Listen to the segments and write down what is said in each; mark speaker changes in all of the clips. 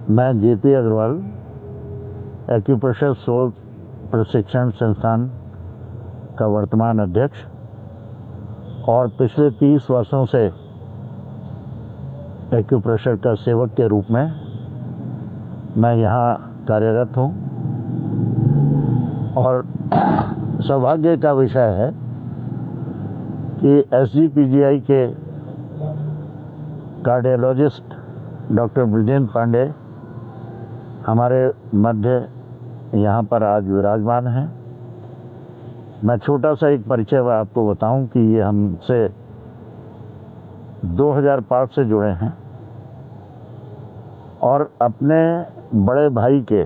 Speaker 1: मैं JP Agarwal acupressure soul प्रशिक्षण संस्थान का वर्तमान अध्यक्ष और पिछले 30 वर्षों से एक्यूप्रेशर का सेवक के रूप में मैं यहाँ कार्यरत हूँ। और सौभाग्य का विषय है कि SGPGI के कार्डियोलॉजिस्ट डॉक्टर बृजेंद्र पांडे हमारे मध्य यहाँ पर आज विराजमान हैं। मैं छोटा सा एक परिचय आपको बताऊं कि ये हमसे 2005 से जुड़े हैं और अपने बड़े भाई के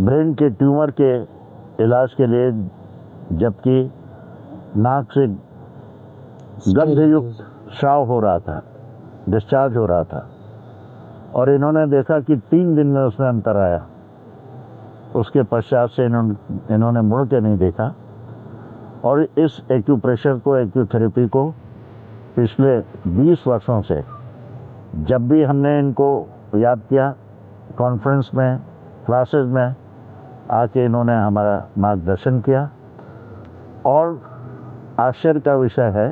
Speaker 1: ब्रेन के ट्यूमर के इलाज के लिए, जबकि नाक से गंधयुक्त स्राव हो रहा था, डिस्चार्ज हो रहा था, और इन्होंने देखा कि 3 दिन में उसमें अंतर आया। उसके पश्चात से इन्होंने मुड़ के नहीं देखा और इस एक्यूप्रेशर को, एक्यूथेरेपी को पिछले 20 वर्षों से जब भी हमने इनको याद किया, कॉन्फ्रेंस में, क्लासेस में आके इन्होंने हमारा मार्गदर्शन किया। और आश्चर्य का विषय है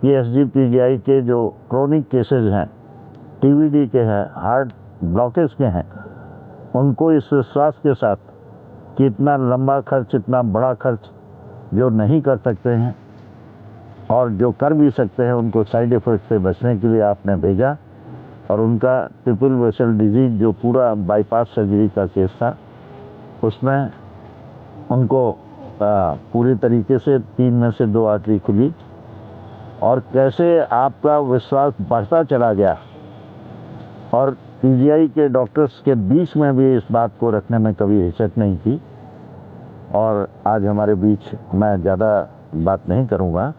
Speaker 1: कि SGPGI के जो क्रोनिक केसेस हैं, TBD के हैं, हार्ट ब्लॉकेज के हैं, उनको इस विश्वास के साथ कि इतना लंबा खर्च, इतना बड़ा खर्च जो नहीं कर सकते हैं और जो कर भी सकते हैं, उनको साइड इफ़ेक्ट से बचने के लिए आपने भेजा। और उनका ट्रिपल वेसल डिजीज जो पूरा बाईपास सर्जरी का केस था, उसमें उनको पूरी तरीके से 3 में से 2 आर्टरी खुली और कैसे आपका विश्वास बढ़ता चला गया। और PGI के डॉक्टर्स के बीच में भी इस बात को रखने में कभी हिचक नहीं की। और आज हमारे बीच, मैं ज़्यादा बात नहीं करूँगा,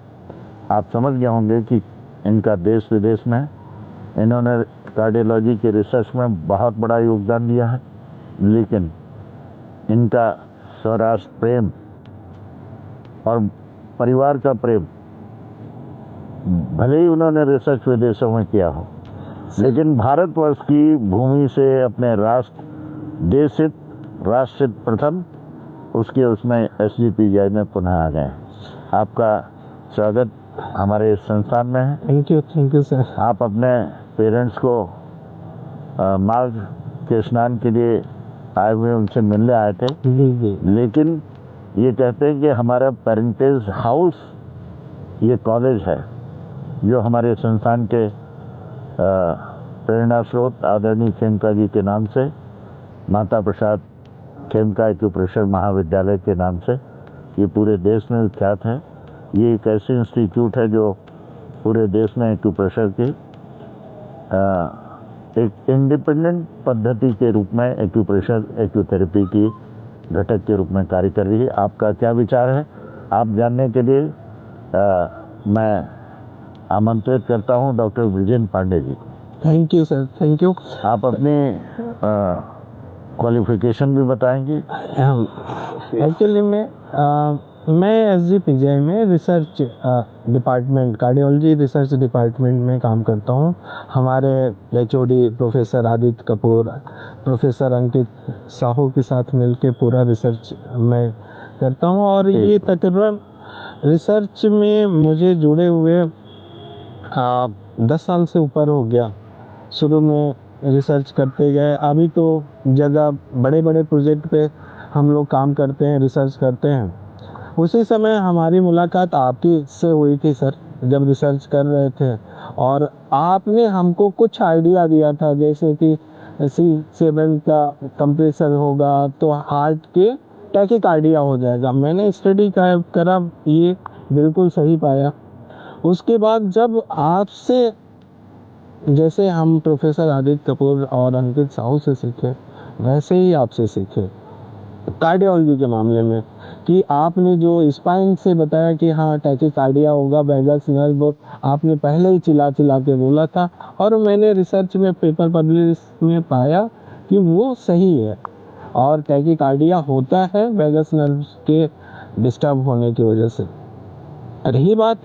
Speaker 1: आप समझ गए होंगे कि इनका देश विदेश में, इन्होंने कार्डियोलॉजी के रिसर्च में बहुत बड़ा योगदान दिया है। लेकिन इनका स्वराष्ट्र प्रेम और परिवार का प्रेम, भले ही उन्होंने रिसर्च विदेशों में किया हो, लेकिन भारतवर्ष की भूमि से अपने राष्ट्र, देश हित, राष्ट्र हित प्रथम, उसमें SGPGI में पुनः आ गए। आपका स्वागत हमारे संस्थान में है।
Speaker 2: Thank you sir.
Speaker 1: आप अपने पेरेंट्स को मार्ग के स्नान के लिए आए हुए, उनसे मिलने आए थे।
Speaker 2: जी।
Speaker 1: लेकिन ये कहते हैं कि हमारा पेरेंटेज हाउस ये कॉलेज है, जो हमारे संस्थान के प्रेरणा स्रोत आदरणीय खेमका जी के नाम से, माता प्रसाद खेमका एक्यूप्रेशर महाविद्यालय के नाम से, ये पूरे देश में विख्यात है। ये एक ऐसी इंस्टीट्यूट है जो पूरे देश में एक्यूप्रेशर की एक इंडिपेंडेंट पद्धति के रूप में एक्यूप्रेशर, एक्यूथेरेपी की घटक के रूप में कार्य कर रही है। आपका क्या विचार है, आप जानने के लिए मैं आमंत्रित करता हूं डॉक्टर बृजेंद्र पांडे जी को।
Speaker 2: Thank you sir, thank you.
Speaker 1: आप अपनी क्वालिफिकेशन भी बताएंगे।
Speaker 2: एक्चुअली मैं SGPGI में research department, cardiology research department में काम करता हूँ। हमारे HOD professor Aditya Kapoor, professor Ankit Sahu के साथ मिलके पूरा रिसर्च मैं करता हूँ। और ये तकरीबन रिसर्च में मुझे जुड़े हुए 10 साल से ऊपर हो गया। शुरू में रिसर्च करते गए, अभी तो जगह बड़े बड़े प्रोजेक्ट पे हम लोग काम करते हैं, रिसर्च करते हैं। उसी समय हमारी मुलाकात आपकी से हुई थी सर, जब रिसर्च कर रहे थे, और आपने हमको कुछ आइडिया दिया था, जैसे कि C7 का कंप्रेसर होगा तो हार्ट के टैकीकार्डिया हो जाएगा। मैंने स्टडी करा, ये बिल्कुल सही पाया। उसके बाद जब आपसे, जैसे हम प्रोफेसर आदित्य कपूर और अंकित साहू से सीखे, वैसे ही आपसे सीखे कार्डियोलॉजी के मामले में, कि आपने जो स्पाइन से बताया कि हाँ टैकीकार्डिया होगा, वेगस नर्व, आपने पहले ही चिल्ला के बोला था। और मैंने रिसर्च में पेपर पब्लिश में पाया कि वो सही है और टैकीकार्डिया होता है वेगस नर्व के डिस्टर्ब होने की वजह से। रही बात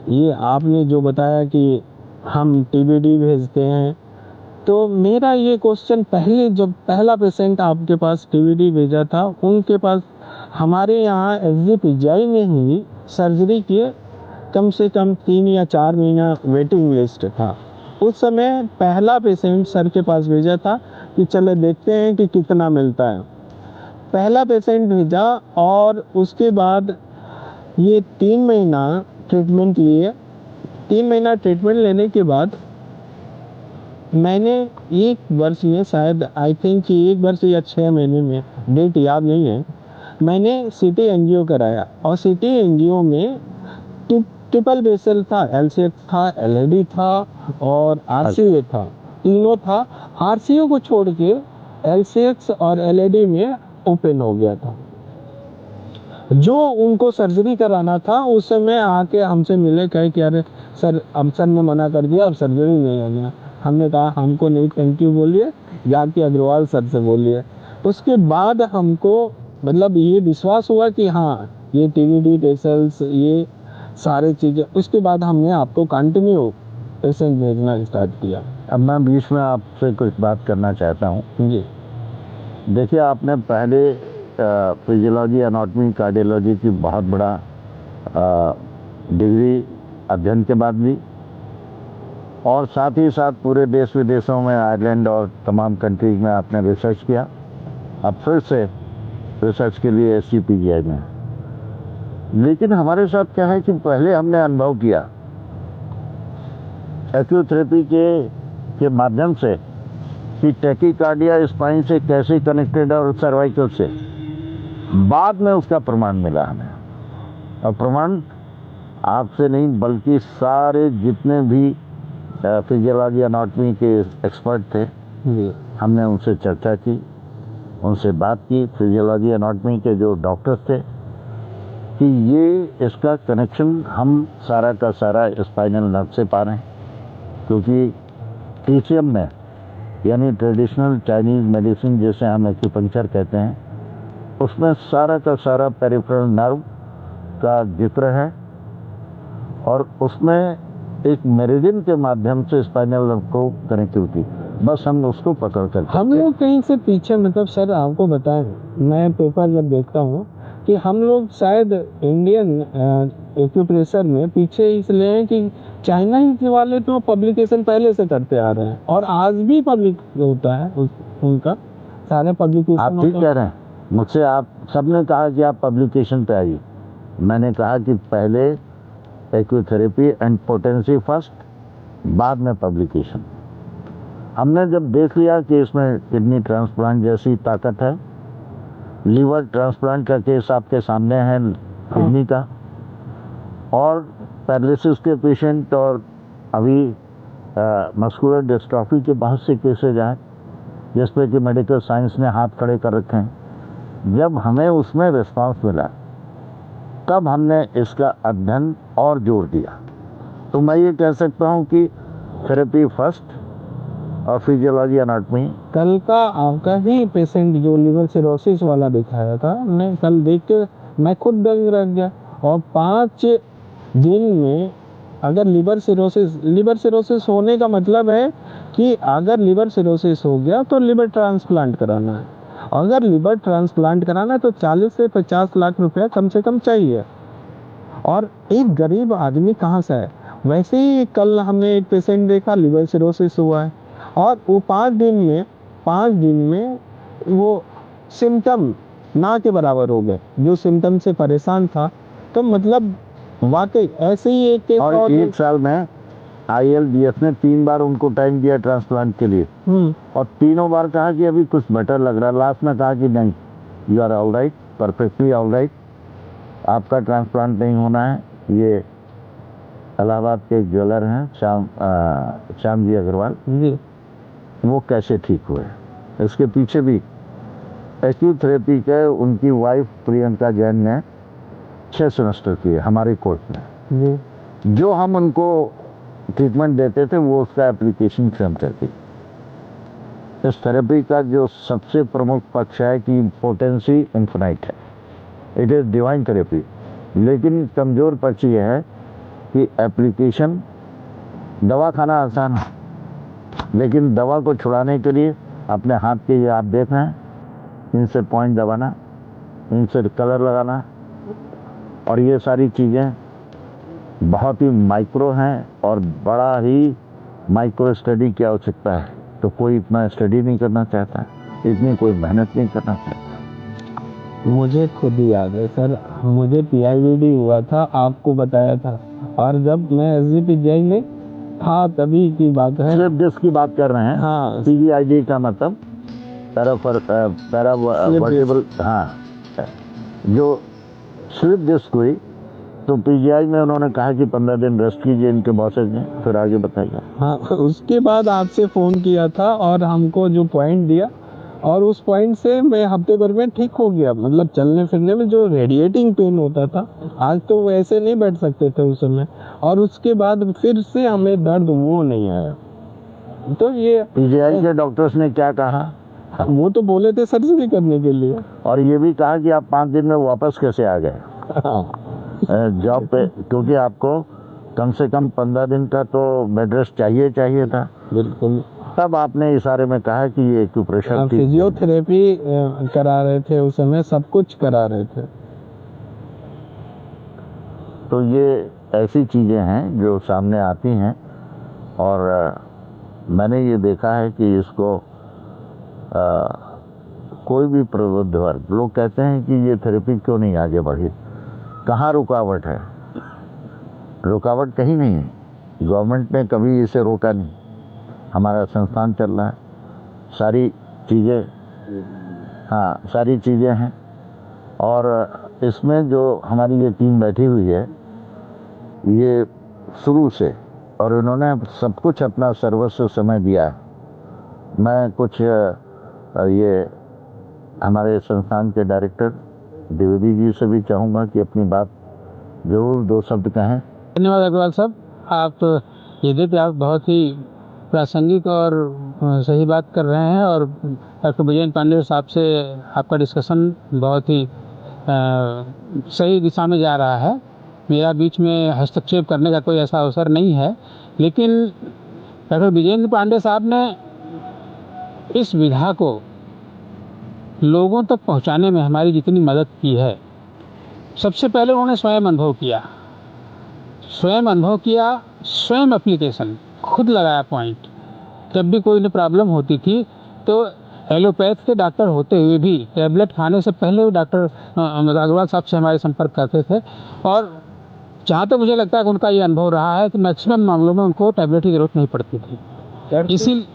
Speaker 2: ये आपने जो बताया कि हम TBD भेजते हैं, तो मेरा ये क्वेश्चन, पहले जब पहला पेशेंट आपके पास डीवीडी भेजा था, उनके पास हमारे यहाँ एसजीपीजीआई में ही सर्जरी के कम से कम 3 या 4 महीना वेटिंग लिस्ट था। उस समय पहला पेशेंट सर के पास भेजा था कि चलो देखते हैं कि कितना मिलता है। पहला पेशेंट भेजा और उसके बाद ये 3 महीना ट्रीटमेंट लिए। 3 महीना ट्रीटमेंट लेने के बाद मैंने 1 वर्ष में, शायद आई थिंक कि 1 वर्ष या 6 महीने में, डेट याद नहीं है, मैंने सीटी एंजियो कराया। और सीटी एंजियो में ट्रिपल बेसल था, एलसीएक्स था, एलएडी था और आरसीओ था, तीनों था। आरसीओ को छोड़ के एलसीएक्स और एलएडी में ओपन हो गया था। जो उनको सर्जरी कराना था उस समय आके हमसे मिले, कहे कि अरे सर, अब सर ने मना कर दिया, अब सर्जरी नहीं होगा। हमने कहा हमको नहीं थैंक यू बोलिए, जाके अग्रवाल सर से बोलिए। उसके बाद हमको मतलब ये विश्वास हुआ कि हाँ, ये टीवीडी टेसल्स, ये सारे चीज़ें, उसके बाद हमने आपको कंटिन्यू पेशेंट भेजना स्टार्ट किया।
Speaker 1: अब मैं बीच में आपसे कुछ बात करना चाहता हूँ।
Speaker 2: जी
Speaker 1: देखिए, आपने पहले फिजियोलॉजी, एनाटॉमी, कार्डियोलॉजी की बहुत बड़ा डिग्री अध्ययन के बाद ली, और साथ ही साथ पूरे देश विदेशों में, आयरलैंड और तमाम कंट्रीज में आपने रिसर्च किया। अब फिर से रिसर्च के लिए एसजीपीजीआई में। लेकिन हमारे साथ क्या है कि पहले हमने अनुभव किया एक्यूथेरेपी के माध्यम से कि टैकीकार्डिया स्पाइन से कैसे कनेक्टेड है और सर्वाइकल से। बाद में उसका प्रमाण मिला हमें, और प्रमाण आपसे नहीं बल्कि सारे जितने भी फिजियोलॉजी, एनाटॉमी के एक्सपर्ट थे, हमने उनसे चर्चा की, उनसे बात की, फिजियोलॉजी एनाटॉमी के जो डॉक्टर्स थे, कि ये इसका कनेक्शन हम सारा का सारा स्पाइनल नर्व से पा रहे हैं। क्योंकि टीसीएम में, यानी ट्रेडिशनल चाइनीज़ मेडिसिन जिसे हम एक्यूपंक्चर कहते हैं, उसमें सारा का सारा पेरिफेरल नर्व का जिक्र है, और उसमें एक मेरिडियन के माध्यम से स्पाइनल नर्व को कनेक्टिविटी, बस हम उसको पकड़ कर
Speaker 2: हम लोग कहीं से पीछे, मतलब सर आपको बताएं, मैं पेपर जब देखता हूँ कि हम लोग शायद इंडियन एक्यूप्रेशर में पीछे इसलिए हैं कि चाइना ही वाले तो पब्लिकेशन पहले से करते आ रहे हैं, और आज भी पब्लिक होता है उनका सारे पब्लिकेशन।
Speaker 1: आप ठीक कह रहे हैं। मुझसे आप सबने कहा कि आप पब्लिकेशन पे आइए। मैंने कहा कि पहले एक्यूथेरेपी एंड पोटेंसी फर्स्ट, बाद में पब्लिकेशन। हमने जब देख लिया कि इसमें किडनी ट्रांसप्लांट जैसी ताकत है, लीवर ट्रांसप्लांट का केस आपके सामने है किडनी का, और पैरालिसिस के पेशेंट, और अभी मस्कुलर डिस्ट्रॉफी के बहुत से केसेज आए जिस पे कि मेडिकल साइंस ने हाथ खड़े कर रखे हैं। जब हमें उसमें रिस्पांस मिला, तब हमने इसका अध्ययन और जोड़ दिया। तो मैं ये कह सकता हूँ कि थेरेपी फर्स्ट और फिजियोलॉजी एनाटॉमी।
Speaker 2: कल का आपका ही पेशेंट जो लिवर सिरोसिस वाला दिखाया था, मैं कल देख के मैं खुद दंग रह गया। और 5 दिन में अगर लिवर सिरोसिस होने का मतलब है कि अगर लिवर सिरोसिस हो गया तो लिवर ट्रांसप्लांट कराना है। अगर लिवर ट्रांसप्लांट कराना है तो 40 से 50 लाख रुपया कम से कम चाहिए, और एक गरीब आदमी कहाँ से है। वैसे ही कल हमने एक पेशेंट देखा, लिवर सिरोसिस हुआ है, और वो 5 दिन में वो सिम्टम ना के बराबर हो गए, जो सिम्टम से परेशान था। तो मतलब वाकई ऐसे ही एक केस,
Speaker 1: और 1 साल में ILDS ने 3 बार उनको टाइम दिया ट्रांसप्लांट के लिए, और तीनों बार कहा कि अभी कुछ बेटर लग रहा है। लास्ट में कहा कि नहीं, you are all right, perfectly all right, आपका ट्रांसप्लांट नहीं होना है। ये इलाहाबाद के एक ज्वेलर हैं, श्याम जी अग्रवाल, वो कैसे ठीक हुए, इसके पीछे भी एक्यूथेरेपी के उनकी वाइफ प्रियंका जैन ने 6 सेमेस्टर किए हमारे कोर्स में। जो हम उनको ट्रीटमेंट देते थे वो उसका एप्लीकेशन स्वयं करती। इस थेरेपी का जो सबसे प्रमुख पक्ष है कि पोटेंसी इन्फिनाइट है, इट इज़ डिवाइन थेरेपी। लेकिन कमज़ोर पक्ष ये है कि एप्लीकेशन, दवा खाना आसान है, लेकिन दवा को छुड़ाने के लिए अपने हाथ के ये आप देख रहे हैं, इनसे पॉइंट दबाना, इनसे कलर लगाना, और ये सारी चीज़ें बहुत ही माइक्रो हैं और बड़ा ही माइक्रो स्टडी की आवश्यकता है। तो कोई इतना स्टडी नहीं करना चाहता, इतनी कोई मेहनत नहीं करना चाहता।
Speaker 2: मुझे खुद याद है सर, मुझे PIVD हुआ था, आपको बताया था, और जब मैं SGPGI में था तभी की बात है।
Speaker 1: सिर्फ जिसकी बात कर रहे हैं,
Speaker 2: हाँ,
Speaker 1: PVID का मतलब पैरा वर्टिबल, हाँ, जो स्लिप डिस्क हुई तो PGI में उन्होंने कहा कि 15 दिन रेस्ट कीजिए, इनके बॉसेज ने। फिर आगे बताइए।
Speaker 2: हाँ, उसके बाद आपसे फ़ोन किया था और हमको जो पॉइंट दिया, और उस पॉइंट से मैं हफ्ते भर में ठीक हो गया। मतलब चलने फिरने में जो रेडिएटिंग पेन होता था, आज तो वो ऐसे नहीं बैठ सकते थे उस समय, और उसके बाद फिर से हमें दर्द वो नहीं आया। तो ये
Speaker 1: PGI के डॉक्टर्स ने क्या कहा?
Speaker 2: वो तो बोले थे सर्जरी करने के लिए,
Speaker 1: और ये भी कहा कि आप 5 दिन में वापस कैसे आ गए जॉब पे, क्योंकि आपको कम से कम 15 दिन का तो बेड रेस्ट चाहिए था।
Speaker 2: बिल्कुल।
Speaker 1: तब आपने इशारे में कहा कि ये एक्यूप्रेशर थी।
Speaker 2: फिजियोथेरेपी करा रहे थे उस समय, सब कुछ करा रहे थे।
Speaker 1: तो ये ऐसी चीज़ें हैं जो सामने आती हैं, और मैंने ये देखा है कि इसको कोई भी प्रबुद्ध वर्ग, लोग कहते हैं कि ये थेरेपी क्यों नहीं आगे बढ़ी, कहाँ रुकावट है? रुकावट कहीं नहीं है, गवर्नमेंट ने कभी इसे रोका नहीं, हमारा संस्थान चल रहा है, सारी चीज़ें, हाँ, सारी चीज़ें हैं। और इसमें जो हमारी ये टीम बैठी हुई है, ये शुरू से, और इन्होंने सब कुछ अपना सर्वस्व समय दिया है। मैं कुछ ये हमारे संस्थान के डायरेक्टर द्विवेदी जी से भी चाहूँगा कि अपनी बात जरूर 2 शब्द कहें।
Speaker 2: धन्यवाद अग्रवाल साहब, आप यद्यपि आप बहुत ही प्रासंगिक और सही बात कर रहे हैं, और डॉक्टर विजयेंद्र पांडे साहब से आपका डिस्कशन बहुत ही सही दिशा में जा रहा है। मेरा बीच में हस्तक्षेप करने का कोई ऐसा अवसर नहीं है, लेकिन डॉक्टर विजयेंद्र पांडे साहब ने इस विधा को लोगों तक पहुंचाने में हमारी जितनी मदद की है, सबसे पहले उन्होंने स्वयं अनुभव किया, स्वयं एप्लीकेशन खुद लगाया पॉइंट। जब भी कोई प्रॉब्लम होती थी तो एलोपैथ के डॉक्टर होते हुए भी टैबलेट खाने से पहले डॉक्टर अग्रवाल साहब से हमारे संपर्क करते थे, और जहाँ तक मुझे लगता है कि उनका ये अनुभव रहा है कि मैक्सिमम मामलों में उनको टैबलेट की जरूरत नहीं पड़ती थी। इसी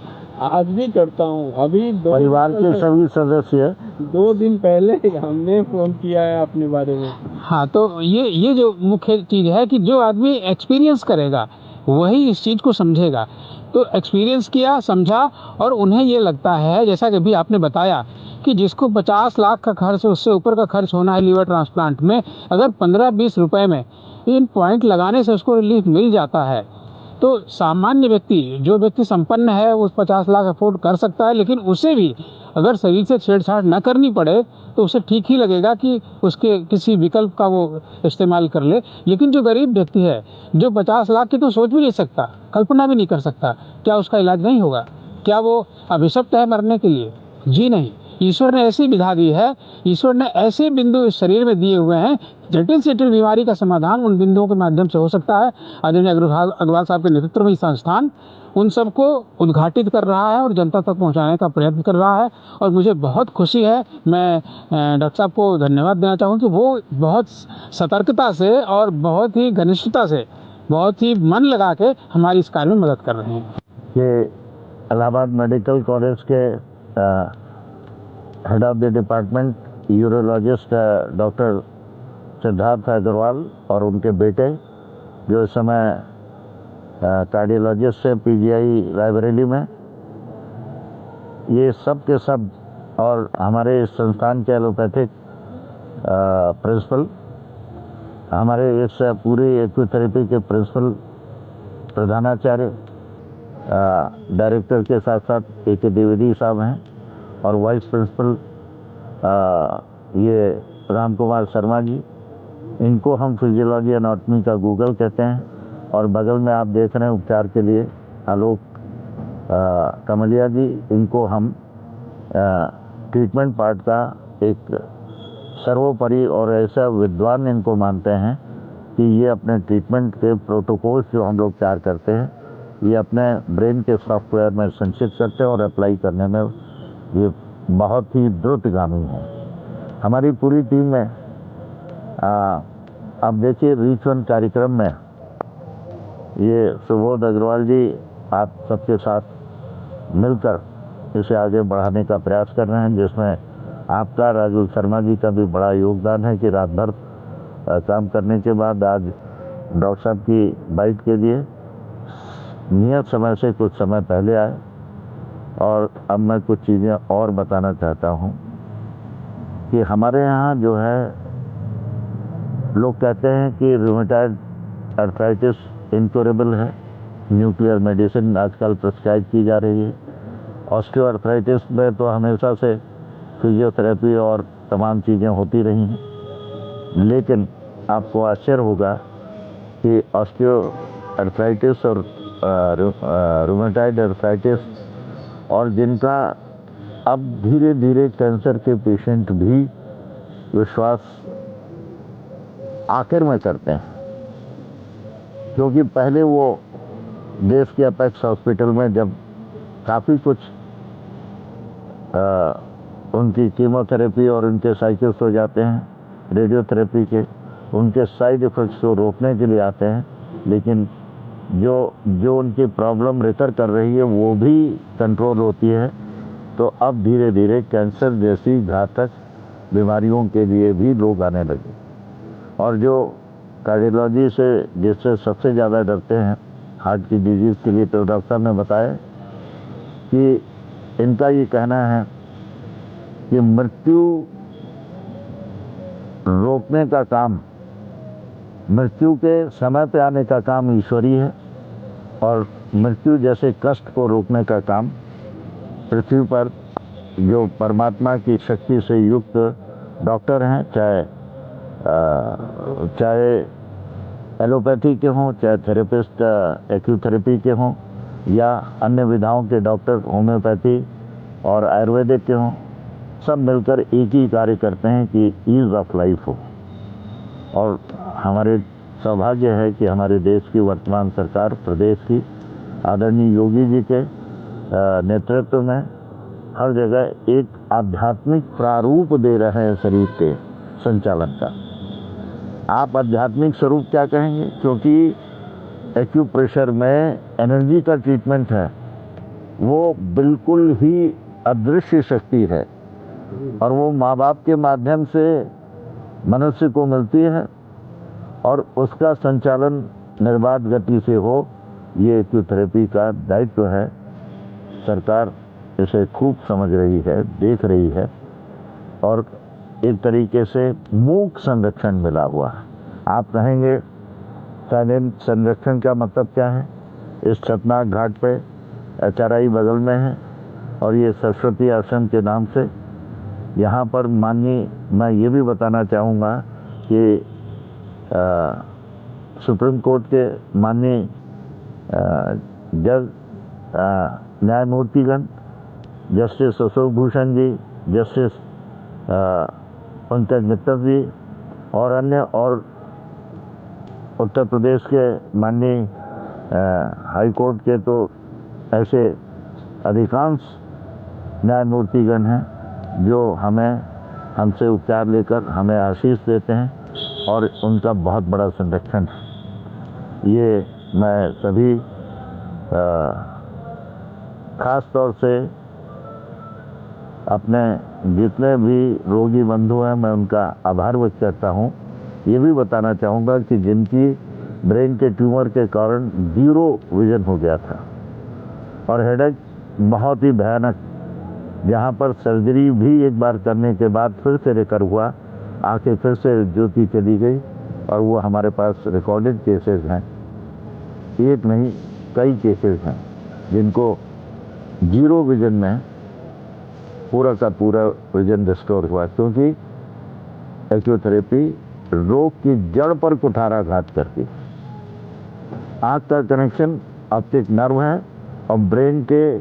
Speaker 2: आज भी करता हूँ। अभी
Speaker 1: परिवार के सभी सदस्य
Speaker 2: 2 दिन पहले हमने फ़ोन किया है अपने बारे में। हाँ, तो ये जो मुख्य चीज़ है कि जो आदमी एक्सपीरियंस करेगा वही इस चीज़ को समझेगा। तो एक्सपीरियंस किया, समझा, और उन्हें ये लगता है, जैसा कि अभी आपने बताया, कि जिसको 50 लाख का खर्च, उससे ऊपर का खर्च होना है लीवर ट्रांसप्लांट में, अगर 15-20 रुपए में इन पॉइंट लगाने से उसको रिलीफ मिल जाता है, तो सामान्य व्यक्ति, जो व्यक्ति संपन्न है, वो 50 लाख अफोर्ड कर सकता है। लेकिन उसे भी अगर शरीर से छेड़छाड़ न करनी पड़े तो उसे ठीक ही लगेगा कि उसके किसी विकल्प का वो इस्तेमाल कर ले। लेकिन जो गरीब व्यक्ति है, जो 50 लाख की तो सोच भी नहीं सकता, कल्पना भी नहीं कर सकता, क्या उसका इलाज नहीं होगा? क्या वो अभिशप्त है मरने के लिए? जी नहीं। ईश्वर ने ऐसी विधा दी है, ईश्वर ने ऐसे बिंदु इस शरीर में दिए हुए हैं, जटिल से जटिल बीमारी का समाधान उन बिंदुओं के माध्यम से हो सकता है। आदरणीय अग्रवाल साहब के नेतृत्व में संस्थान उन सबको उद्घाटित कर रहा है और जनता तक पहुंचाने का प्रयत्न कर रहा है, और मुझे बहुत खुशी है। मैं डॉक्टर साहब को धन्यवाद देना चाहूँ कि वो बहुत सतर्कता से और बहुत ही घनिष्ठता से, बहुत ही मन लगा के हमारी इस कार्य में मदद कर रहे हैं।
Speaker 1: ये इलाहाबाद मेडिकल कॉलेज के head of the department urologist doctor Siddharth Agarwal और उनके बेटे, जो इस समय कार्डियोलॉजिस्ट है PGI रायबरेली में, ये सब के सब, और हमारे इस संस्थान के एलोपैथिक प्रिंसिपल, हमारे इस पूरी एक्यूथेरेपी के प्रिंसिपल, प्रधानाचार्य, डायरेक्टर के साथ साथ AK द्विवेदी साहब हैं, और वाइस प्रिंसिपल ये राम कुमार शर्मा जी। इनको हम फिजियोलॉजी एनाटॉमी का गूगल कहते हैं। और बगल में आप देख रहे हैं उपचार के लिए आलोक कमलिया जी, इनको हम ट्रीटमेंट पार्ट का एक सर्वोपरि और ऐसा विद्वान इनको मानते हैं कि ये अपने ट्रीटमेंट के प्रोटोकॉल्स जो हम लोग तैयार करते हैं, ये अपने ब्रेन के सॉफ्टवेयर में संचित करते हैं और अप्लाई करने में ये बहुत ही द्रुतगामी है। हमारी पूरी टीम में अब देखिए रीच वन कार्यक्रम में ये सुबोध अग्रवाल जी आप सबके साथ मिलकर इसे आगे बढ़ाने का प्रयास कर रहे हैं, जिसमें आपका, राजू शर्मा जी का भी बड़ा योगदान है कि रात भर काम करने के बाद आज डॉक्टर साहब की बाइट के लिए नियत समय से कुछ समय पहले आए। और अब मैं कुछ चीज़ें और बताना चाहता हूँ कि हमारे यहाँ जो है लोग कहते हैं कि रूमेटॉइड अर्थराइटिस इनक्योरेबल है, न्यूक्लियर मेडिसिन आजकल प्रिस्क्राइब की जा रही है। ऑस्टियो अर्थराइटिस में तो हमेशा से फिजियोथेरेपी और तमाम चीज़ें होती रही हैं, लेकिन आपको आश्चर्य होगा कि ऑस्टियो अर्थराइटिस और रूमेटॉइड अर्थराइटिस और जिनका अब धीरे धीरे कैंसर के पेशेंट भी विश्वास आखिर में करते हैं, क्योंकि पहले वो देश के अपेक्स हॉस्पिटल में जब काफ़ी कुछ उनकी कीमोथेरेपी और उनके साइकिल्स हो जाते हैं, रेडियोथेरेपी के उनके साइड इफ़ेक्ट्स को रोकने के लिए आते हैं, लेकिन जो उनकी प्रॉब्लम रिकर कर रही है वो भी कंट्रोल होती है। तो अब धीरे धीरे कैंसर जैसी घातक बीमारियों के लिए भी लोग आने लगे। और जो कार्डियोलॉजी से जिससे सबसे ज़्यादा डरते हैं, हार्ट की डिजीज़ के लिए, तो डॉक्टर साहब ने बताया कि इनका ये कहना है कि मृत्यु रोकने का काम, मृत्यु के समय पे आने का काम ईश्वरीय है, और मृत्यु जैसे कष्ट को रोकने का काम पृथ्वी पर जो परमात्मा की शक्ति से युक्त डॉक्टर हैं, चाहे एलोपैथी के हों, चाहे थेरेपिस्ट एक्यूथेरेपी के हों, या अन्य विधाओं के डॉक्टर होम्योपैथी और आयुर्वेदिक के हों, सब मिलकर एक ही कार्य करते हैं कि ईज़ ऑफ लाइफ हो। और हमारे सौभाग्य है कि हमारे देश की वर्तमान सरकार, प्रदेश की आदरणीय योगी जी के नेतृत्व में हर जगह एक आध्यात्मिक प्रारूप दे रहे हैं शरीर के संचालन का। आप आध्यात्मिक स्वरूप क्या कहेंगे, क्योंकि एक्यूप्रेशर में एनर्जी का ट्रीटमेंट है, वो बिल्कुल ही अदृश्य शक्ति है, और वो माँ बाप के माध्यम से मनुष्य को मिलती है, और उसका संचालन निर्बाध गति से हो, ये एक्यूथेरेपी का दायित्व है। सरकार इसे खूब समझ रही है, देख रही है, और एक तरीके से मूक संरक्षण मिला हुआ है। आप कहेंगे साइलेंट संरक्षण का मतलब क्या है? इस छतनाक घाट पे HRI बगल में है, और ये सरस्वती आश्रम के नाम से यहाँ पर माननीय, मैं ये भी बताना चाहूँगा कि सुप्रीम कोर्ट के माननीय जज न्यायमूर्तिगण जस्टिस अशोक भूषण जी, जस्टिस पंकज मित्तल जी, और अन्य, और उत्तर प्रदेश के माननीय हाई कोर्ट के तो ऐसे अधिकांश न्यायमूर्तिगण हैं जो हमसे उपचार लेकर हमें आशीष देते हैं, और उनका बहुत बड़ा संरक्षण है। ये मैं सभी खास तौर से अपने जितने भी रोगी बंधु हैं, मैं उनका आभार व्यक्त करता हूँ। ये भी बताना चाहूँगा कि जिनकी ब्रेन के ट्यूमर के कारण 0 विजन हो गया था, और हेडेक बहुत ही भयानक, जहाँ पर सर्जरी भी एक बार करने के बाद फिर से रिकर हुआ, आंखें फिर से ज्योति चली गई, और वो हमारे पास रिकॉर्डेड केसेस हैं, एक नहीं कई केसेस हैं जिनको 0 विजन में पूरा का पूरा विजन रिस्टोर हुआ, क्योंकि एक्यूथेरेपी रोग की जड़ पर कुठाराघात करती है। आँख का कनेक्शन ऑप्टिक नर्व है, और ब्रेन के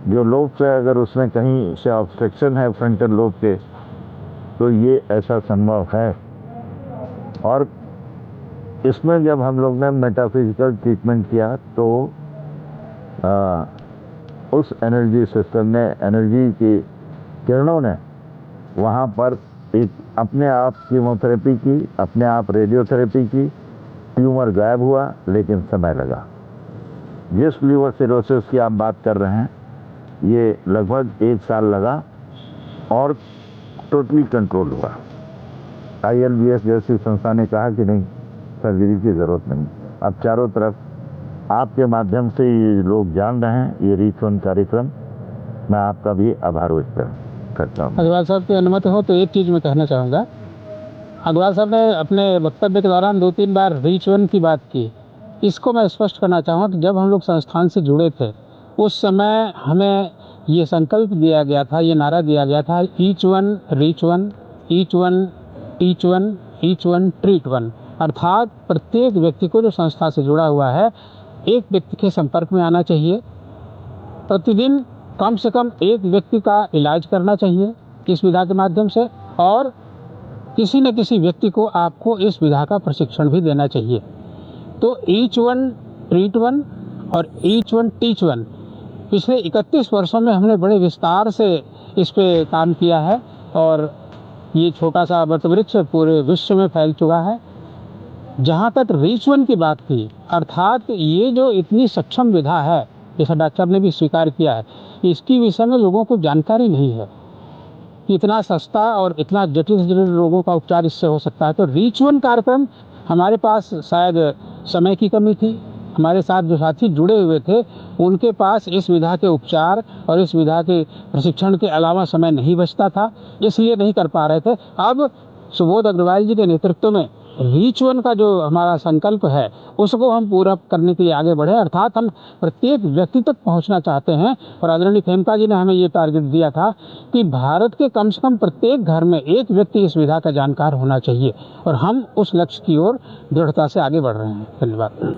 Speaker 1: जो लोब्स है, अगर उसमें कहीं से ऑब्स्ट्रक्शन है फ्रंटल लोब के, तो ये ऐसा संभव है। और इसमें जब हम लोग ने मेटाफिजिकल ट्रीटमेंट किया तो उस एनर्जी सिस्टम ने, एनर्जी की किरणों ने वहाँ पर एक अपने आप कीमोथेरेपी की, अपने आप रेडियोथेरेपी की। ट्यूमर गायब हुआ, लेकिन समय लगा। जिस लीवर सिरोसिस की आप बात कर रहे हैं, ये लगभग 1 साल लगा और टोटली कंट्रोल हुआ। ILBS जैसी संस्था ने कहा कि नहीं, सर्जरी की ज़रूरत नहीं। अब चारों तरफ आपके माध्यम से ये लोग जान रहे हैं, ये रीच वन कार्यक्रम। मैं आपका भी आभार व्यक्त करता हूँ।
Speaker 2: अग्रवाल साहब की अनुमति हो तो एक चीज़ मैं कहना चाहूँगा। अग्रवाल साहब ने अपने वक्तव्य के दौरान 2-3 बार रीच वन की बात की। इसको मैं स्पष्ट करना चाहूँगा कि जब हम लोग संस्थान से जुड़े थे, उस समय हमें ये संकल्प दिया गया था, ये नारा दिया गया था, each one reach one, each one teach one, each one treat one. अर्थात प्रत्येक व्यक्ति को जो संस्था से जुड़ा हुआ है, एक व्यक्ति के संपर्क में आना चाहिए। प्रतिदिन कम से कम एक व्यक्ति का इलाज करना चाहिए इस विधा के माध्यम से, और किसी न किसी व्यक्ति को आपको इस विधा का प्रशिक्षण भी देना चाहिए। तो ईच वन ट्रीट वन और ईच वन टीच वन, पिछले 31 वर्षों में हमने बड़े विस्तार से इस पे काम किया है और ये छोटा सा वटवृक्ष पूरे विश्व में फैल चुका है। जहाँ तक रीच वन की बात की, अर्थात ये जो इतनी सक्षम विधा है, जैसा डॉक्टर साहब ने भी स्वीकार किया है, इसकी विषय में लोगों को जानकारी नहीं है कि इतना सस्ता और इतना जटिल से जटिल रोगों का उपचार इससे हो सकता है। तो रीच वन कार्यक्रम, हमारे पास शायद समय की कमी थी, हमारे साथ जो साथी जुड़े हुए थे उनके पास इस विधा के उपचार और इस विधा के प्रशिक्षण के अलावा समय नहीं बचता था, इसलिए नहीं कर पा रहे थे। अब सुबोध अग्रवाल जी के नेतृत्व में रीच वन का जो हमारा संकल्प है, उसको हम पूरा करने के लिए आगे बढ़े। अर्थात हम प्रत्येक व्यक्ति तक पहुंचना चाहते हैं। और आदरणीय खेमका जी ने हमें ये टारगेट दिया था कि भारत के कम से कम प्रत्येक घर में एक व्यक्ति इस विधा का जानकार होना चाहिए, और हम उस लक्ष्य की ओर दृढ़ता से आगे बढ़ रहे हैं। धन्यवाद।